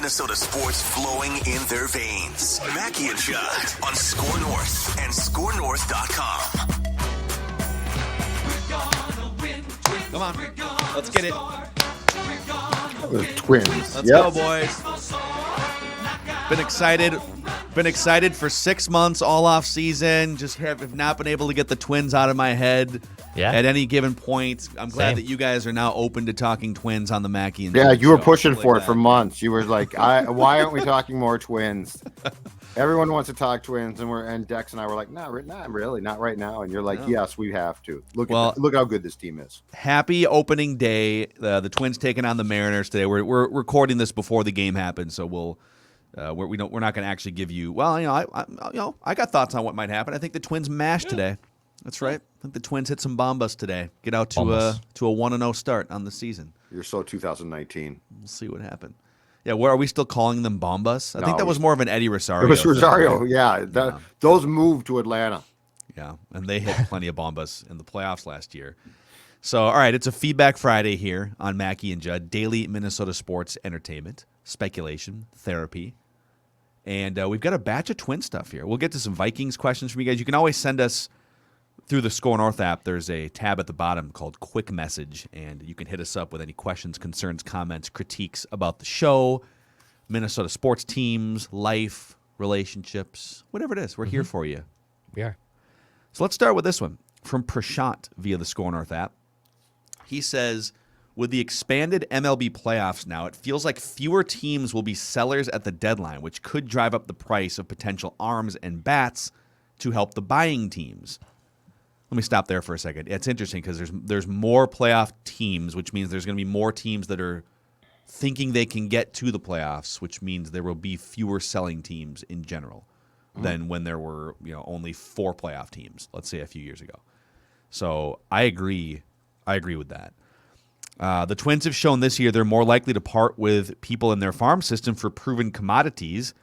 Minnesota sports flowing in their veins. Mackey and Judd on Score North and ScoreNorth.com. Come on, let's get it. The Twins. Let's go, boys. Been excited for 6 months all off season. Just have not been able to get the Twins out of my head at any given point. I'm glad that you guys are now open to talking Twins on the Mackey and Judd you were show. pushing for it for months. You were like, why aren't we talking more Twins? Everyone wants to talk Twins, and Dex and I were like, not really, not right now. And you're like, yes, we have to. Look how good this team is. Happy opening day. The Twins taking on the Mariners today. We're recording this before the game happens, so we're not going to actually give you. Well, I got thoughts on what might happen. I think the Twins mashed today. That's right. I think the Twins hit some bombas today. Get out to a 1-0 start on the season. You're so 2019. We'll see what happened. Yeah, are we still calling them bombas? I think that was more of an Eddie Rosario. It was Rosario, Those moved to Atlanta. Yeah, and they hit plenty of bombas in the playoffs last year. So, all right, it's a Feedback Friday here on Mackey and Judd, daily Minnesota sports entertainment, speculation, therapy. And we've got a batch of Twin stuff here. We'll get to some Vikings questions from you guys. You can always send us through the Score North app. There's a tab at the bottom called Quick Message, and you can hit us up with any questions, concerns, comments, critiques about the show, Minnesota sports teams, life, relationships, whatever it is. We're here for you. We are. So let's start with this one from Prashant via the Score North app. He says, with the expanded MLB playoffs now, it feels like fewer teams will be sellers at the deadline, which could drive up the price of potential arms and bats to help the buying teams. Let me stop there for a second. It's interesting because there's more playoff teams, which means there's going to be more teams that are thinking they can get to the playoffs, which means there will be fewer selling teams in general than when there were only 4 playoff teams, let's say a few years ago. So I agree with that. The Twins have shown this year they're more likely to part with people in their farm system for proven commodities.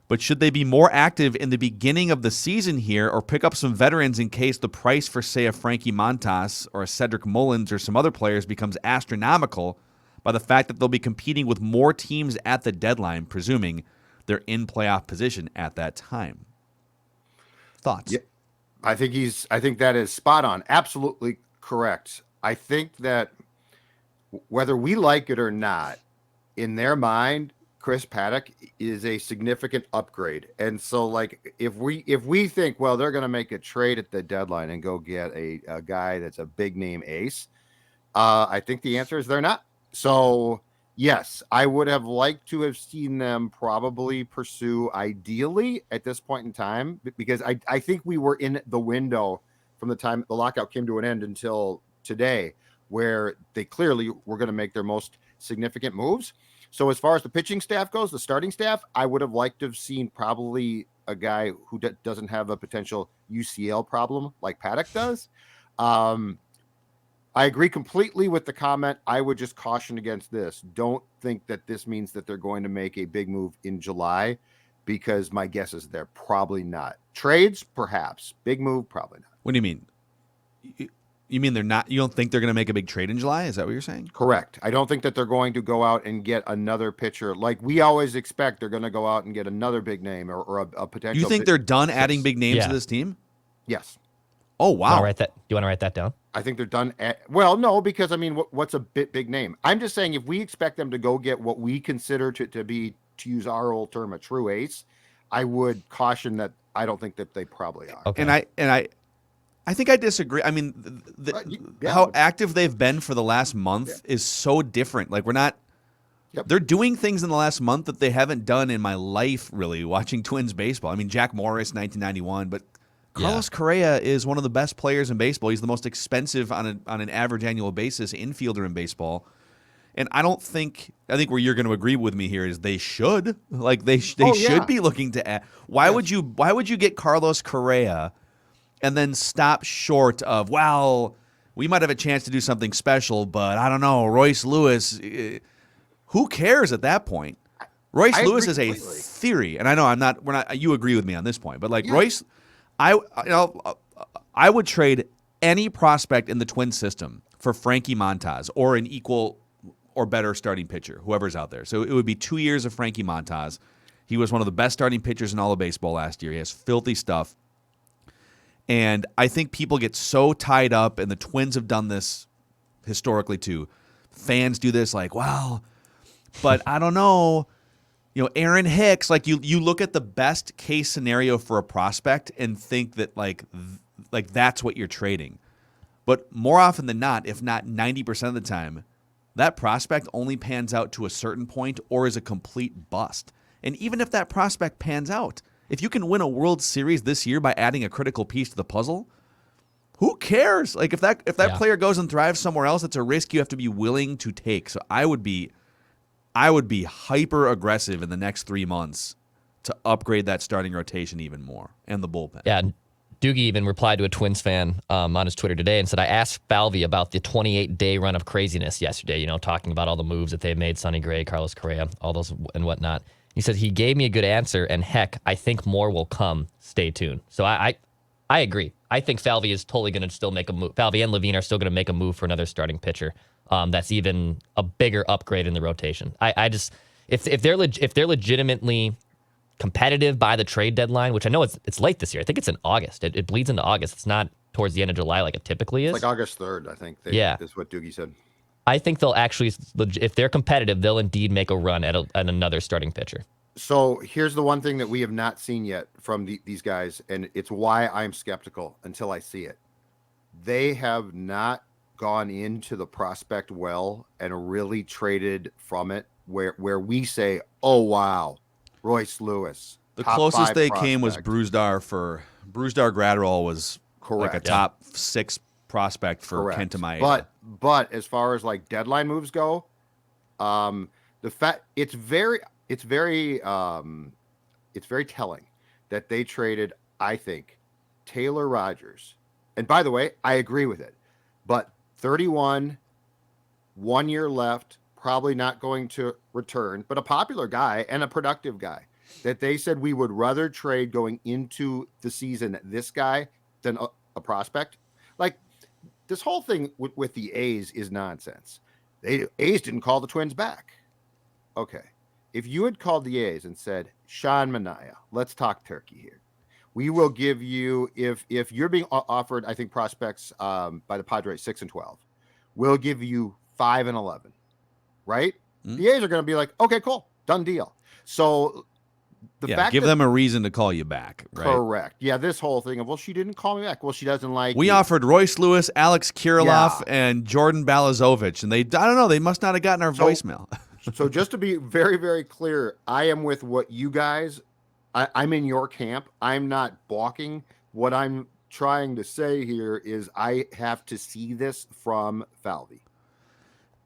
But should they be more active in the beginning of the season here or pick up some veterans in case the price for, say, a Frankie Montas or a Cedric Mullins or some other players becomes astronomical by the fact that they'll be competing with more teams at the deadline, presuming they're in playoff position at that time? Thoughts? Yeah, I think that is spot on. Absolutely correct. I think that whether we like it or not, in their mind, Chris Paddock is a significant upgrade. And so, like, if we think, well, they're going to make a trade at the deadline and go get a guy that's a big name ace, I think the answer is they're not. So, yes, I would have liked to have seen them probably pursue ideally at this point in time, because I think we were in the window from the time the lockout came to an end until today, where they clearly were going to make their most significant moves. So as far as the pitching staff goes, the starting staff, I would have liked to have seen probably a guy who doesn't have a potential UCL problem like Paddock does. I agree completely with the comment. I would just caution against this. Don't think that this means that they're going to make a big move in July, because my guess is they're probably not. Trades, perhaps. Big move, probably not. What do you mean? You mean they're not? You don't think they're going to make a big trade in July? Is that what you're saying? Correct. I don't think that they're going to go out and get another pitcher like we always expect. They're going to go out and get another big name or a potential. You think they're done adding big names to this team? Yes. Oh, wow. Do you want to write that down? I think they're done. Well, no, because I mean, what's a big name? I'm just saying, if we expect them to go get what we consider to be, to use our old term, a true ace, I would caution that I don't think that they probably are. Okay. And I think I disagree. I mean, how active they've been for the last month is so different. Like, we're not they're doing things in the last month that they haven't done in my life, really, watching Twins baseball. I mean, Jack Morris, 1991, but Carlos Correa is one of the best players in baseball. He's the most expensive on an average annual basis infielder in baseball. And I think where you're going to agree with me here is they should. Like, they should be looking to add. Why would you get Carlos Correa and then stop short of, well, we might have a chance to do something special, but I don't know, Royce Lewis, who cares at that point? Royce Lewis is a theory, and I know you agree with me on this point, but like Royce, I would trade any prospect in the Twins system for Frankie Montas or an equal or better starting pitcher, whoever's out there. So it would be 2 years of Frankie Montas. He was one of the best starting pitchers in all of baseball last year. He has filthy stuff. And I think people get so tied up, and the Twins have done this historically too. Fans do this like, wow, but I don't know. Aaron Hicks, like you look at the best case scenario for a prospect and think that like that's what you're trading. But more often than not, if not 90% of the time, that prospect only pans out to a certain point or is a complete bust. And even if that prospect pans out, if you can win a World Series this year by adding a critical piece to the puzzle, who cares? Like if that player goes and thrives somewhere else, it's a risk you have to be willing to take. So I would be hyper aggressive in the next 3 months to upgrade that starting rotation even more and the bullpen. Yeah, Doogie even replied to a Twins fan on his Twitter today and said, I asked Falvey about the 28-day run of craziness yesterday, talking about all the moves that they made, Sonny Gray, Carlos Correa, all those and whatnot. He said he gave me a good answer, and heck, I think more will come. Stay tuned. So I agree. I think Falvey is totally going to still make a move. Falvey and Levine are still going to make a move for another starting pitcher. That's even a bigger upgrade in the rotation. I just if they're legitimately competitive by the trade deadline, which I know it's late this year. I think it's in August. It bleeds into August. It's not towards the end of July like it typically is. It's like August 3rd, I think. Is what Doogie said. I think they'll actually, if they're competitive, they'll indeed make a run at another starting pitcher. So here's the one thing that we have not seen yet from these guys, and it's why I'm skeptical until I see it. They have not gone into the prospect well and really traded from it where we say, oh, wow, Royce Lewis. The closest they came was Brusdar Gratterall was correct. Like a top 6 prospect for Kenta Maeda. But as far as like deadline moves go, the fact it's very telling that they traded, I think, Taylor Rogers. And by the way, I agree with it. But 31, 1 year left, probably not going to return, but a popular guy and a productive guy that they said we would rather trade going into the season this guy than a prospect. Like this whole thing with the A's is nonsense. A's didn't call the Twins back. Okay. If you had called the A's and said, Sean Manaea, let's talk turkey here. We will give you, if you're being offered, I think, prospects by the Padres 6 and 12, we'll give you 5 and 11, right? Mm-hmm. The A's are going to be like, okay, cool, done deal. So the fact give them a reason to call you back, right? Correct. Yeah, this whole thing of, well, she didn't call me back. Well, she doesn't like We offered Royce Lewis, Alex Kirilloff, and Jordan Balazovic, and I don't know, they must not have gotten our voicemail. So just to be very, very clear, I am with what you guys, I'm in your camp. I'm not balking. What I'm trying to say here is I have to see this from Falvey.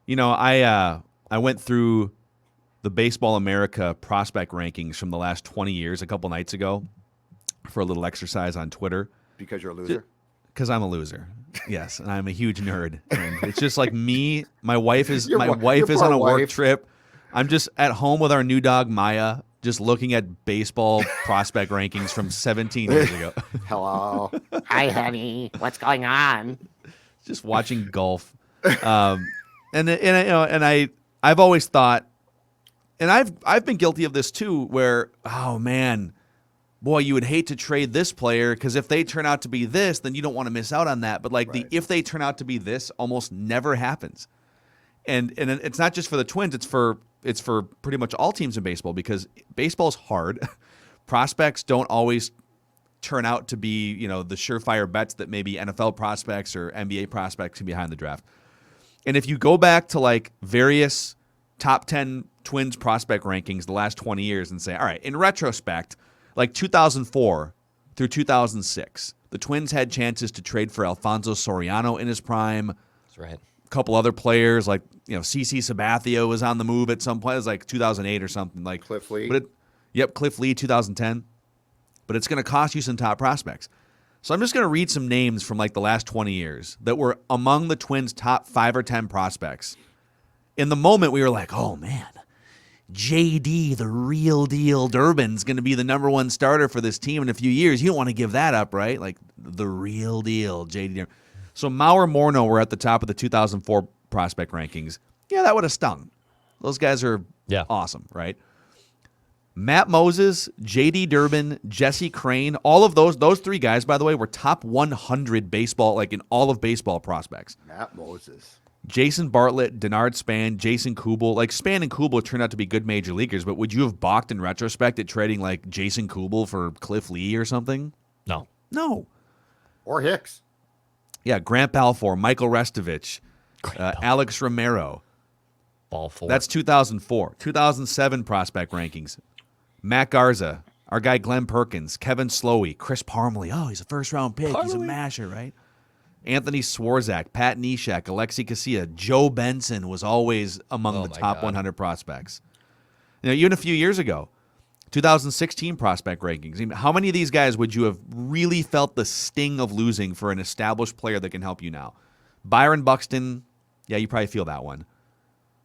I went through the Baseball America prospect rankings from the last 20 years a couple nights ago for a little exercise on Twitter. Because you're a loser? Because I'm a loser. Yes, and I'm a huge nerd. And it's just like me. My wife is on a work trip. I'm just at home with our new dog Maya, just looking at baseball prospect rankings from 17 years ago. Hello. Hi, honey. What's going on? Just watching golf. I've always thought, and I've been guilty of this too, where, oh man, boy, you would hate to trade this player because if they turn out to be this, then you don't want to miss out on that. But if they turn out to be this almost never happens. And it's not just for the Twins, it's for pretty much all teams in baseball because baseball's hard. Prospects don't always turn out to be, the surefire bets that maybe NFL prospects or NBA prospects can be behind the draft. And if you go back to like various top 10 Twins prospect rankings the last 20 years and say, all right, in retrospect, like 2004 through 2006, the Twins had chances to trade for Alfonso Soriano in his prime. That's right. A couple other players like, CC Sabathia was on the move at some point. It was like 2008 or something. Like Cliff Lee. Cliff Lee, 2010. But it's going to cost you some top prospects. So I'm just going to read some names from like the last 20 years that were among the Twins' top 5 or 10 prospects. In the moment, we were like, oh, man, JD, the real deal Durbin's going to be the number 1 starter for this team in a few years. You don't want to give that up, right? Like the real deal JD Durbin. So Mauer Morno were at the top of the 2004 prospect rankings. Yeah, that would have stung. Those guys are awesome, right? Matt Moses, J.D. Durbin, Jesse Crane, all of those 3 guys, by the way, were top 100 baseball, like in all of baseball prospects. Matt Moses. Jason Bartlett, Denard Span, Jason Kubel. Like, Span and Kubel turned out to be good major leaguers, but would you have balked in retrospect at trading, like, Jason Kubel for Cliff Lee or something? No. Or Hicks. Yeah, Grant Balfour, Michael Restovich, Alex Romero. Ball 4. That's 2004. 2007 prospect rankings. Matt Garza, our guy Glenn Perkins, Kevin Slowey, Chris Parmley. Oh, he's a first-round pick. He's a masher, right? Anthony Swarzak, Pat Neshek, Alexi Casilla, Joe Benson was always among the top 100 prospects. Even a few years ago, 2016 prospect rankings. I mean, how many of these guys would you have really felt the sting of losing for an established player that can help you now? Byron Buxton, yeah, you probably feel that one.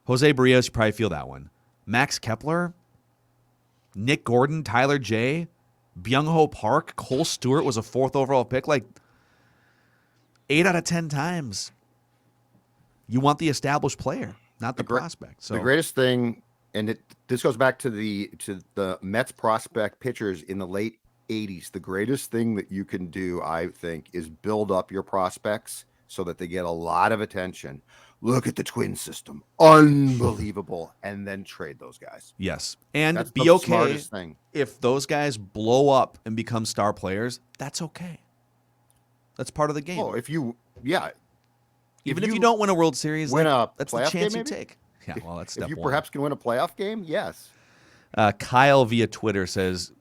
Jose Barrios, you probably feel that one. Max Kepler, Nick Gordon, Tyler J, Byung-Ho Park, Cole Stewart was a 4th overall pick. Like, 8 out of 10 times, you want the established player, not the prospect. So the greatest thing, and this goes back to the Mets prospect pitchers in the late 80s. The greatest thing that you can do, I think, is build up your prospects so that they get a lot of attention. Look at the Twin system. Unbelievable. And then trade those guys. Yes. And that's be the okay smartest thing. If those guys blow up and become star players, that's okay. That's part of the game. Oh, Even if you don't win a World Series, that's the chance you take. Yeah, well, that's step if you one. perhaps can win a playoff game, yes. Kyle via Twitter says,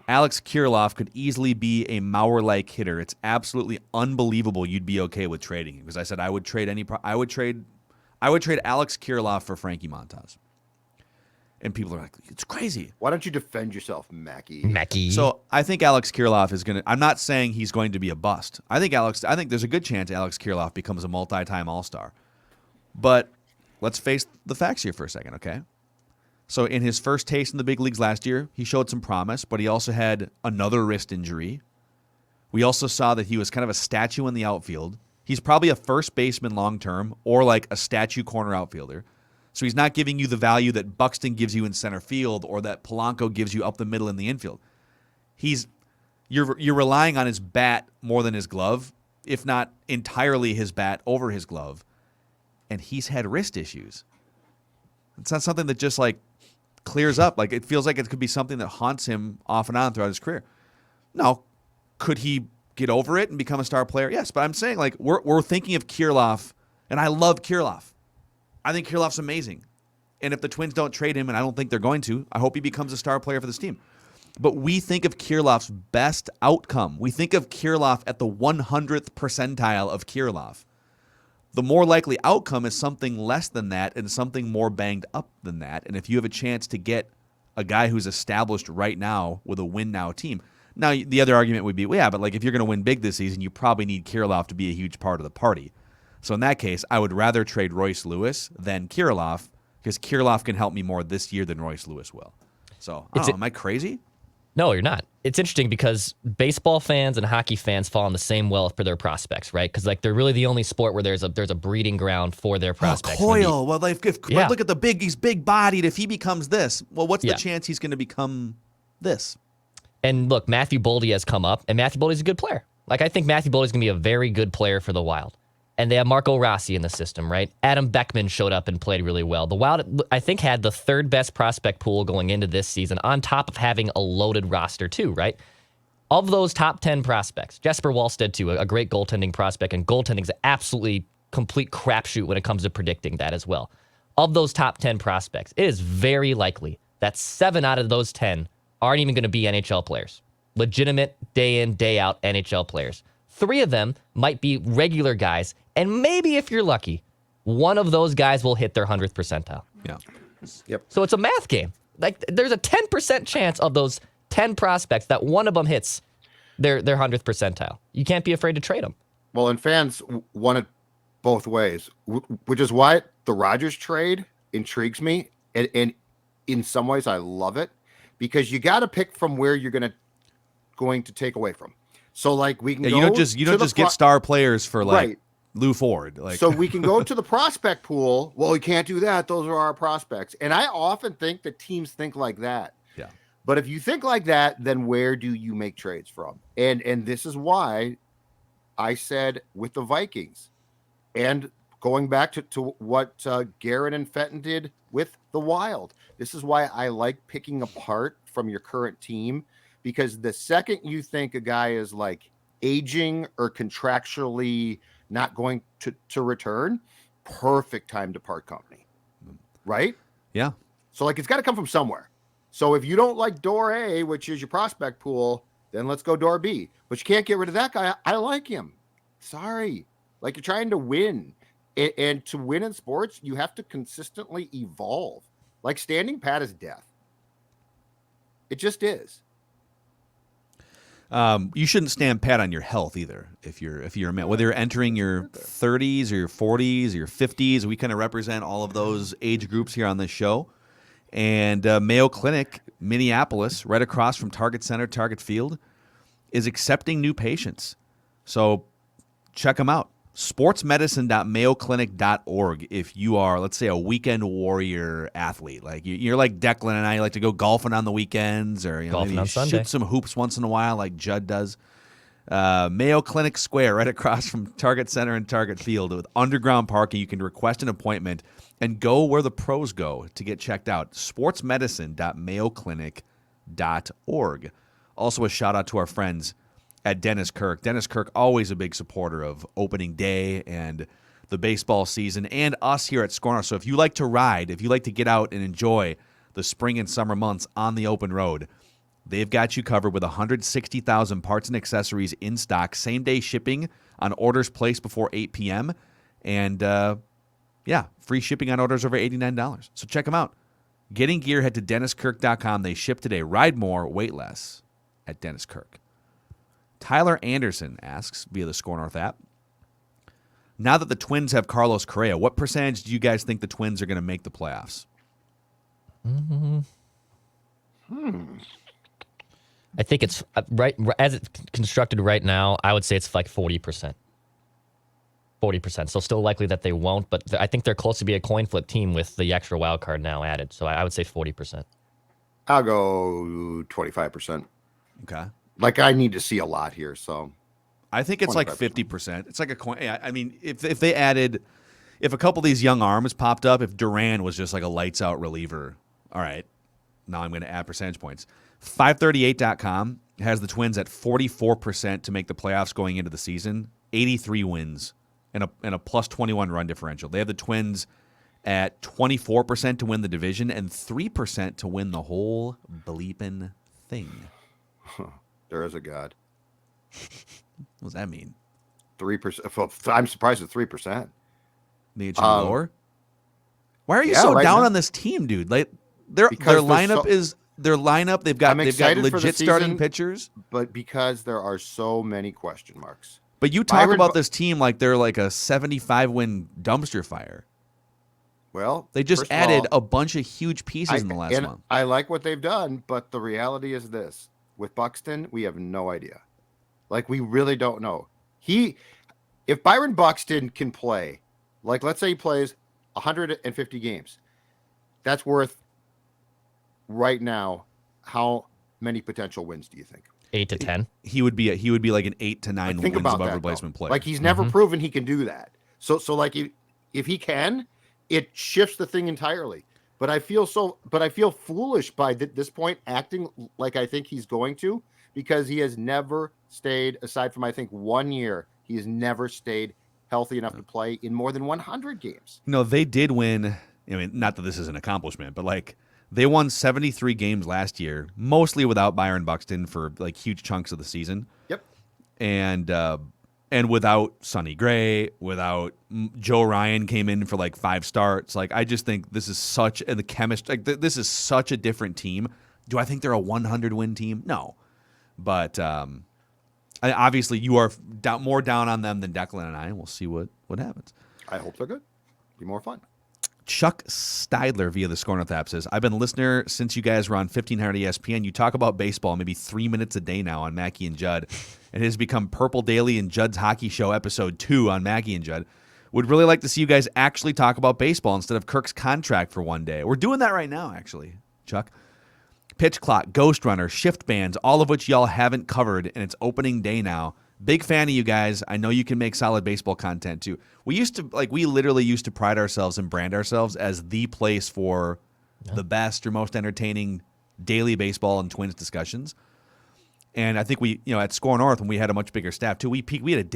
Alex Kirilloff could easily be a Mauer-like hitter. It's absolutely unbelievable you'd be okay with trading him. Because I said I would trade I would trade Alex Kirilloff for Frankie Montas. And people are like, it's crazy. Why don't you defend yourself, Mackey? So I think Alex Kirilloff is going to – I'm not saying he's going to be a bust. I think there's a good chance Alex Kirilloff becomes a multi-time All-Star. But let's face the facts here for a second, okay? So in his first taste in the big leagues last year, he showed some promise, but he also had another wrist injury. We also saw that he was kind of a statue in the outfield. He's probably a first baseman long-term or like a statue corner outfielder. So he's not giving you the value that Buxton gives you in center field or that Polanco gives you up the middle in the infield. You're relying on his bat more than his glove, if not entirely his bat over his glove. And he's had wrist issues. It's not something that just like clears up. Like it feels like it could be something that haunts him off and on throughout his career. No. Could he get over it and become a star player? Yes. But I'm saying like we're thinking of Kirilloff, and I love Kirilloff. I think Kirilloff's amazing. And if the Twins don't trade him, and I don't think they're going to, I hope he becomes a star player for this team. But we think of Kirilloff's best outcome. We think of Kirilloff at the 100th percentile of Kirilloff. The more likely outcome is something less than that and something more banged up than that. And if you have a chance to get a guy who's established right now with a win-now team. Now, the other argument would be, well, yeah, but like if you're going to win big this season, you probably need Kirilloff to be a huge part of the party. So in that case, I would rather trade Royce Lewis than Kirilloff because Kirilloff can help me more this year than Royce Lewis will. So, am I crazy? No, you're not. It's interesting because baseball fans and hockey fans fall in the same well for their prospects, right? Because like they're really the only sport where there's a breeding ground for their prospects. Coyle. Well, like look at he's big bodied. If he becomes this, well, what's the chance he's going to become this? And look, Matthew Boldy has come up, and Matthew Boldy's a good player. Like I think Matthew Boldy's going to be a very good player for the Wild. And they have Marco Rossi in the system, right? Adam Beckman showed up and played really well. The Wild, I think, had the 3rd best prospect pool going into this season, on top of having a loaded roster too, right? Of those top 10 prospects, Jesper Wallstedt too, a great goaltending prospect, and goaltending's an absolutely complete crapshoot when it comes to predicting that as well. Of those top 10 prospects, it is very likely that 7 out of those 10 aren't even going to be NHL players. Legitimate, day in, day out NHL players. 3 of them might be regular guys, and maybe if you're lucky, one of those guys will hit their 100th percentile. Yeah. Yep. So it's a math game. Like there's a 10% chance of those 10 prospects that one of them hits their 100th percentile. You can't be afraid to trade them. Well, and fans want it both ways, which is why the Rodgers trade intrigues me, and in some ways I love it because you got to pick from where you're going to take away from. So like we can go you don't just get star players for like Lou Ford. So we can go to the prospect pool. Well, we can't do that. Those are our prospects. And I often think that teams think like that. Yeah. But if you think like that, then where do you make trades from? And this is why I said with the Vikings, and going back to what Garrett and Fenton did with the Wild, this is why I like picking apart from your current team, because the second you think a guy is like aging or contractually not going to return, perfect time to part company, right? Yeah. So like it's got to come from somewhere. So if you don't like door A, which is your prospect pool, then let's go door B. But you can't get rid of that guy. I like him. Sorry. Like, you're trying to win. And to win in sports, you have to consistently evolve. Like, standing pat is death. It just is. You shouldn't stand pat on your health either. If you're a man, whether you're entering your 30s or your 40s or your 50s, we kind of represent all of those age groups here on this show. And Mayo Clinic, Minneapolis, right across from Target Center, Target Field, is accepting new patients. So check them out. sportsmedicine.mayoclinic.org if you are, let's say, a weekend warrior athlete. Like you're like Declan and I, like to go golfing on the weekends, or Golfing maybe on Sunday. shoot some hoops once in a while like Judd does. Mayo Clinic Square, right across from Target Center and Target Field, with underground parking. You can request an appointment and go where the pros go to get checked out. sportsmedicine.mayoclinic.org. Also, a shout out to our friends at Dennis Kirk. Dennis Kirk, always a big supporter of opening day and the baseball season, and us here at Score North. So if you like to ride, if you like to get out and enjoy the spring and summer months on the open road, they've got you covered with 160,000 parts and accessories in stock, same-day shipping on orders placed before 8 p.m., and, free shipping on orders over $89. So check them out. Getting gear, head to DennisKirk.com. They ship today. Ride more, wait less at Dennis Kirk. Tyler Anderson asks via the Score North app, now that the Twins have Carlos Correa, what percentage do you guys think the Twins are going to make the playoffs? I think it's right as it's constructed right now. I would say it's like 40%. 40%. So still likely that they won't, but I think they're close to be a coin flip team with the extra wild card now added. So I would say 40%. I'll go 25%. Okay. Like, I need to see a lot here, so I think it's like 25%. 50%. It's like a coin. I mean, if they added, if a couple of these young arms popped up, if Duran was just like a lights out reliever, all right, now I'm going to add percentage points. 538.com has the Twins at 44% to make the playoffs going into the season, 83 wins, and a plus 21 run differential. They have the Twins at 24% to win the division and 3% to win the whole bleeping thing. there is a God. What does that mean? 3%. I'm surprised at 3%. Need it should be lower? Why are you yeah, so right down now- on this team, dude? Like their Because lineup is their lineup. They've got excited for the legit starting season. pitchers. But because there are so many question marks. But you talk Byron about Bu- this team like they're like a 75 win dumpster fire. Well, They just first of added all, a bunch of huge pieces in the last month. I like what they've done, but the reality is this. With Buxton, we have no idea. Like, we really don't know. If Byron Buxton can play, like, let's say he plays 150 games, that's worth right now, how many potential wins do you think? 8 to 10. He would be like an 8 to 9 Think wins about above that, replacement though. player. Like, he's never proven he can do that. So like, if he can, it shifts the thing entirely. But I feel foolish by this point, acting like I think he's going to, because he has never stayed, aside from I think 1 year, he has never stayed healthy enough to play in more than 100 games. No, they did win. I mean, not that this is an accomplishment, but like they won 73 games last year, mostly without Byron Buxton for like huge chunks of the season. Yep. And without Sonny Gray, without Joe Ryan came in for like 5 starts. Like, I just think this is such, and the chemistry, like this is such a different team. Do I think they're a 100 win team? No. But obviously you are more down on them than Declan and I, and we'll see what happens. I hope they're good. Be more fun. Chuck Steidler via the Score North app says, I've been a listener since you guys were on 1500 ESPN. You talk about baseball maybe 3 minutes a day now on Mackey and Judd. It has become Purple Daily and Judd's Hockey Show episode 2 on Mackey and Judd. Would really like to see you guys actually talk about baseball instead of Kirk's contract for one day. We're doing that right now, actually, Chuck. Pitch Clock, Ghost Runner, Shift Bands, all of which y'all haven't covered, and it's opening day now. Big fan of you guys. I know you can make solid baseball content too. We literally used to pride ourselves and brand ourselves as the place for the best or most entertaining daily baseball and Twins discussions. And I think we, at Score North, when we had a much bigger staff too, we had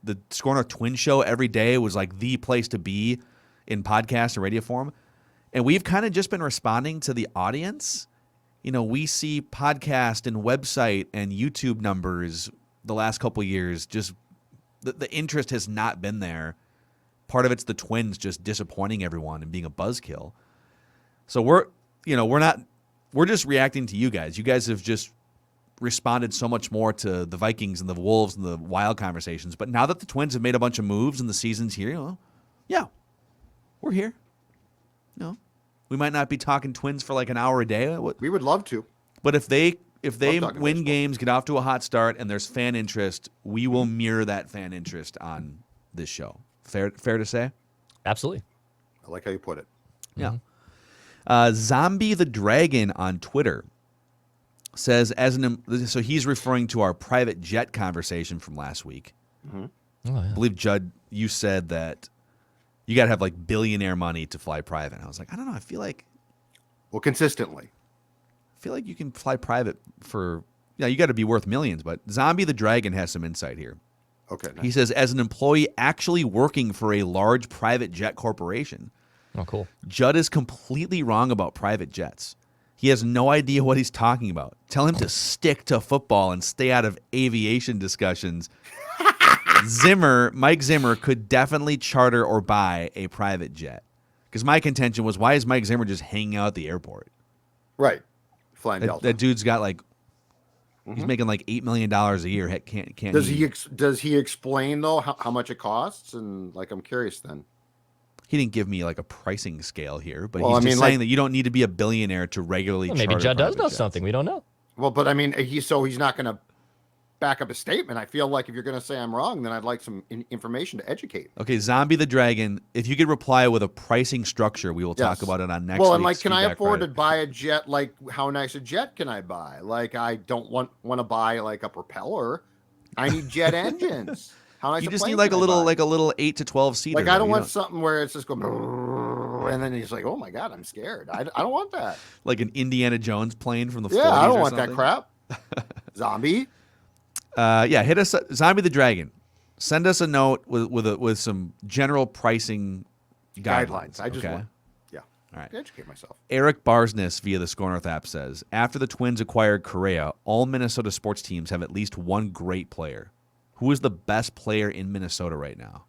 the Score North Twins show every day was like the place to be in podcast or radio form. And we've kind of just been responding to the audience. We see podcast and website and YouTube numbers the last couple of years, just the interest has not been there. Part of it's the Twins just disappointing everyone and being a buzzkill. So we're just reacting to you guys. You guys have just responded so much more to the Vikings and the Wolves and the Wild conversations. But now that the Twins have made a bunch of moves and the season's here, we're here. We might not be talking Twins for like an hour a day. We would love to. But if they win games, get off to a hot start, and there's fan interest, we will mirror that fan interest on this show. Fair to say? Absolutely. I like how you put it. Yeah. Zombie the Dragon on Twitter says, so he's referring to our private jet conversation from last week. Mm-hmm. Oh, yeah. I believe, Judd, you said that you got to have like billionaire money to fly private. And I was like, I don't know. I feel like consistently. You can fly private for, you got to be worth millions. But Zombie the Dragon has some insight here. Okay. Nice. He says, as an employee actually working for a large private jet corporation, Oh, cool. Judd is completely wrong about private jets. He has no idea what he's talking about. Tell him to stick to football and stay out of aviation discussions. Mike Zimmer could definitely charter or buy a private jet. Because my contention was, why is Mike Zimmer just hanging out at the airport? Right. Flying Delta. That dude's got he's making like $8 million a year. Heck, can't Does he explain though how much it costs? And I'm curious then. He didn't give me like a pricing scale here, but he's saying that you don't need to be a billionaire to regularly. Maybe Judd does know something we don't know. Well, but he's not going to back up his statement. I feel like if you're going to say I'm wrong, then I'd like some information to educate. Okay, Zombie the Dragon. If you could reply with a pricing structure, we will talk about it on next. Well, week's and can I afford Friday. to buy a jet? How nice a jet can I buy? I don't want to buy a propeller. I need jet engines. How nice? You just need a little 8 to 12 seater. I don't want something where it's just going, and then he's like, "Oh my god, I'm scared. I don't want that." Like an Indiana Jones plane from the 40s. Yeah, I don't want something. that crap. Zombie. Hit us, Zombie the Dragon. Send us a note with some general pricing guidelines. I just want. Yeah. All right. Educate myself. Eric Barsness via the Score North app says, after the Twins acquired Correa, all Minnesota sports teams have at least one great player. Who is the best player in Minnesota right now?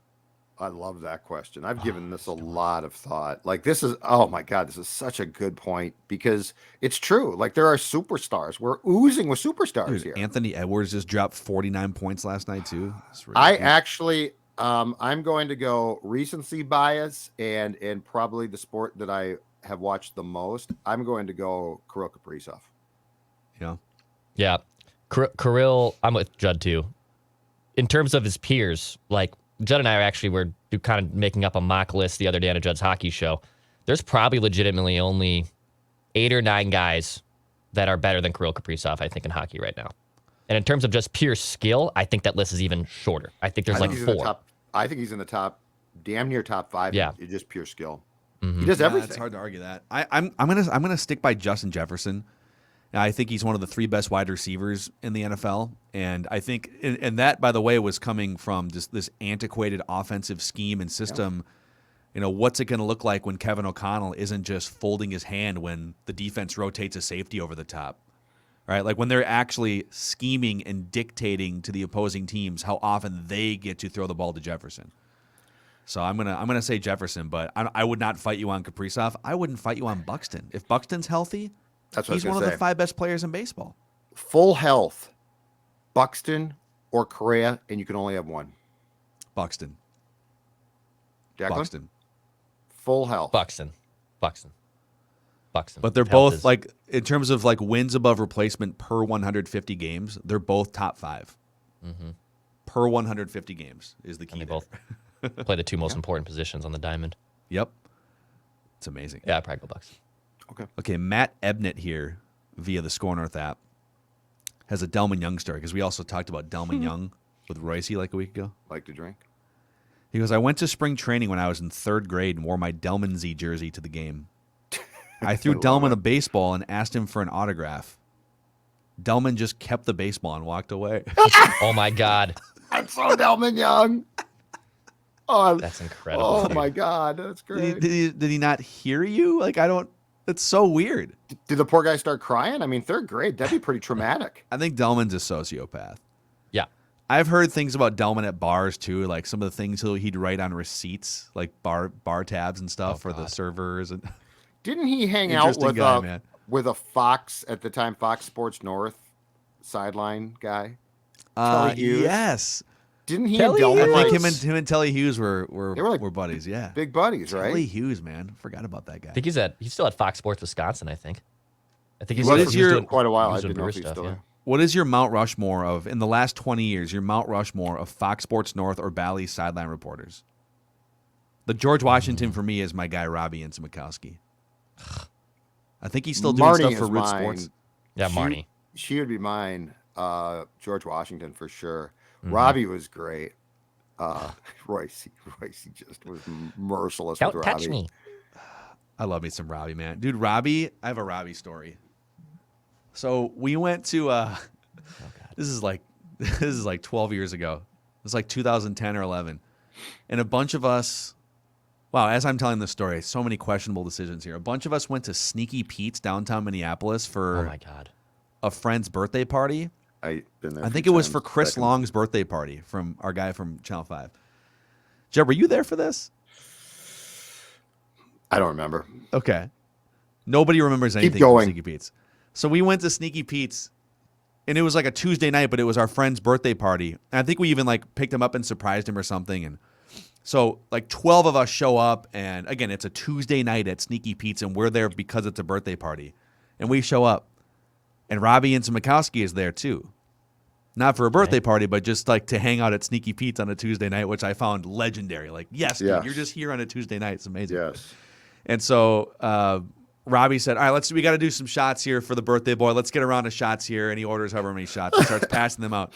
I love that question. I've given this a lot of thought. This is, oh my God, this is such a good point because it's true. There are superstars. We're oozing with superstars here. Anthony Edwards just dropped 49 points last night too. I actually, I'm going to go recency bias and probably the sport that I have watched the most. I'm going to go Kirill Kaprizov. Yeah. Yeah. Kirill, I'm with Judd too. In terms of his peers, Judd and I were kind of making up a mock list the other day on a Judd's Hockey Show. There's probably legitimately only 8 or 9 guys that are better than Kirill Kaprizov, I think, in hockey right now. And in terms of just pure skill, I think that list is even shorter. I think there's 4. I think he's in the top, damn near top 5. Yeah. It's just pure skill. Mm-hmm. He does everything. It's hard to argue that. I'm gonna stick by Justin Jefferson. I think he's one of the 3 best wide receivers in the NFL. And I think, and that, by the way, was coming from just this antiquated offensive scheme and system. Yeah. What's it going to look like when Kevin O'Connell isn't just folding his hand when the defense rotates a safety over the top? Right? When they're actually scheming and dictating to the opposing teams how often they get to throw the ball to Jefferson. So I'm gonna say Jefferson, but I would not fight you on Kaprizov. I wouldn't fight you on Buxton. If Buxton's healthy, he's one of the 5 best players in baseball. Full health, Buxton or Correa, and you can only have one. Buxton. Declan? Buxton. Full health. Buxton. But they're Health both is- like in terms of like wins above replacement per 150 games, they're both top 5. Per 150 games is the key. and they there. both play the two most important positions on the diamond. Yep. It's amazing. Yeah, I'd probably go Bucks. Okay, Matt Ebnett here via the Score North app has a Delmon Young story because we also talked about Delmon Young with Royce like a week ago. Like to drink. He goes, I went to spring training when I was in 3rd grade and wore my Delmon Z jersey to the game. I threw Delmon a baseball and asked him for an autograph. Delmon just kept the baseball and walked away. Oh my God, I'm so Delmon Young. Oh, that's incredible. oh dude. my God, that's great. Did he not hear you? Like, I don't. It's so weird. Did the poor guy start crying? I mean, 3rd grade, that'd be pretty traumatic. I think Delmon's a sociopath. Yeah, I've heard things about Delmon at bars too, like some of the things he'd write on receipts, like bar tabs and stuff for the servers. And Didn't he hang out Interesting with guy, a man. with a Fox at the time, Fox Sports North sideline guy? Kelly Hughes? Yes, Didn't he Kelly and I Delmon think like him and Telly Hughes were They were like buddies. Yeah, big buddies, right? Telly Hughes, man, forgot about that guy. I think he's still at Fox Sports Wisconsin. I think he's What still, is he was your- doing, Quite a while. he I was didn't doing know if brewer he's stuff, still yeah. there. What is your Mount Rushmore of in the last 20 years? Your Mount Rushmore of Fox Sports North or Bally sideline reporters. The George Washington for me is my guy Robbie Insamikowski. I think he's still doing Marnie stuff for is Root mine. Sports. Yeah, Marnie. She would be mine. George Washington for sure. Mm-hmm. Robbie was great. Royce just was merciless with Don't Robbie. touch me. I love me some Robbie, man. Dude, Robbie, I have a Robbie story. So we went to this is like 12 years ago. It was like 2010 or 11. And a bunch of us, wow, as I'm telling this story, so many questionable decisions here. A bunch of us went to Sneaky Pete's downtown Minneapolis Oh for my God. a friend's birthday party. I've been there I a think few it was times for Chris back in- Long's birthday party from our guy from Channel 5. Jeb, were you there for this? I don't remember. Okay. Nobody remembers anything from going. Sneaky Pete's. So we went to Sneaky Pete's, and it was like a Tuesday night, but it was our friend's birthday party. And I think we even like picked him up and surprised him or something. And so like 12 of us show up, and again, it's a Tuesday night at Sneaky Pete's, and we're there because it's a birthday party. And we show up, and Robbie Insamikowski is there too. Not for a birthday party, but just like to hang out at Sneaky Pete's on a Tuesday night, which I found legendary. Like, yes, dude, Yes. you're just here on a Tuesday night. It's amazing. Yes. And so Robbie said, all right, we got to do some shots here for the birthday boy. Let's get a round of shots here. And he orders however many shots and starts passing them out.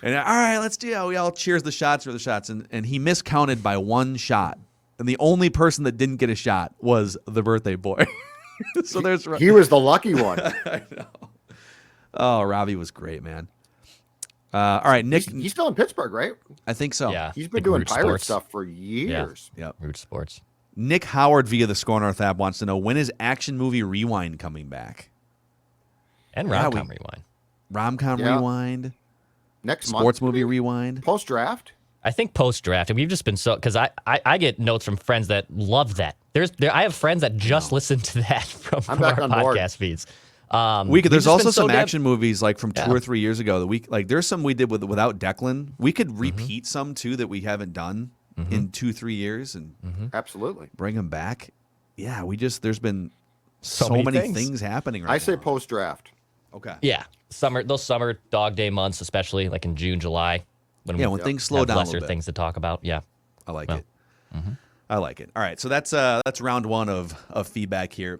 And all right, let's do it. We all cheers the shots for the shots. And he miscounted by one shot. And the only person that didn't get a shot was the birthday boy. So there's He was the lucky one. I know. Oh, Robbie was great, man. All right, Nick. He's still in Pittsburgh, right? I think so. Yeah, He's been big doing Root pirate Sports. stuff for years. Yep. Root Sports. Nick Howard via the Score North app wants to know, when is Action Movie Rewind coming back? And Yeah, Rom-Com Rewind. Rom-com Yeah. Rewind? Next Sports month. movie rewind? Post draft. I think post draft, and we've just been so because I get notes from friends that love that. I have friends that just listen to that from I'm our back on board. podcast feeds. There's we've just also been so some damn- action movies like from 2 Yeah. or 3 years ago that there's some we did without Declan. We could Mm-hmm. repeat some too that we haven't done in 2-3 years and Absolutely. bring them back. Yeah, there's been So so many many things. things happening right I now. say post draft. Okay. Yeah, those summer dog day months, especially like in June, July, when When things slow have down a lesser little bit. things to talk about. Yeah, I like Well, it. I like it. All right, so that's round one of feedback here.